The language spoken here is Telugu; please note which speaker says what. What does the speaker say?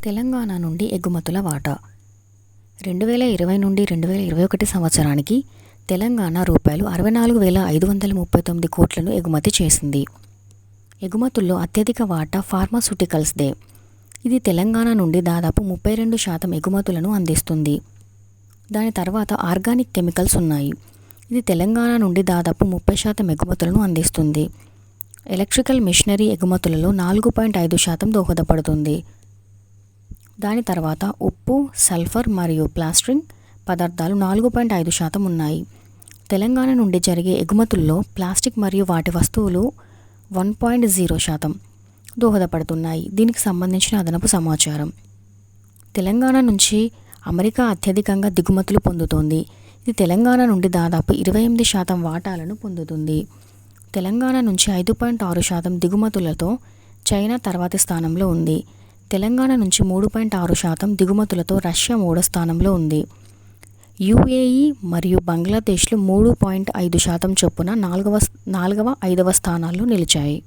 Speaker 1: తెలంగాణ నుండి ఎగుమతుల వాటా 2020 నుండి 2021 సంవత్సరానికి తెలంగాణ రూపాయలు 64,539 కోట్లను ఎగుమతి చేసింది. ఎగుమతుల్లో అత్యధిక వాటా ఫార్మాస్యూటికల్స్దే. ఇది తెలంగాణ నుండి దాదాపు 32% ఎగుమతులను అందిస్తుంది. దాని తర్వాత ఆర్గానిక్ కెమికల్స్ ఉన్నాయి. ఇది తెలంగాణ నుండి దాదాపు 30% ఎగుమతులను అందిస్తుంది. ఎలక్ట్రికల్ మిషనరీ ఎగుమతులలో 4.5% దోహదపడుతుంది. దాని తర్వాత ఉప్పు, సల్ఫర్ మరియు ప్లాస్టరింగ్ పదార్థాలు 4.5% ఉన్నాయి. తెలంగాణ నుండి జరిగే ఎగుమతుల్లో ప్లాస్టిక్ మరియు వాటి వస్తువులు 1.0% దోహదపడుతున్నాయి. దీనికి సంబంధించిన అదనపు సమాచారం. తెలంగాణ నుంచి అమెరికా అత్యధికంగా దిగుమతులు పొందుతోంది. ఇది తెలంగాణ నుండి దాదాపు 28% వాటాలను పొందుతుంది. తెలంగాణ నుంచి 5.6% దిగుమతులతో చైనా తర్వాతి స్థానంలో ఉంది. తెలంగాణ నుంచి 3.6% దిగుమతులతో రష్యా మూడో స్థానంలో ఉంది. యుఏఈ మరియు బంగ్లాదేశ్లు 3.5% చొప్పున 4వ, 5వ స్థానాల్లో నిలిచాయి.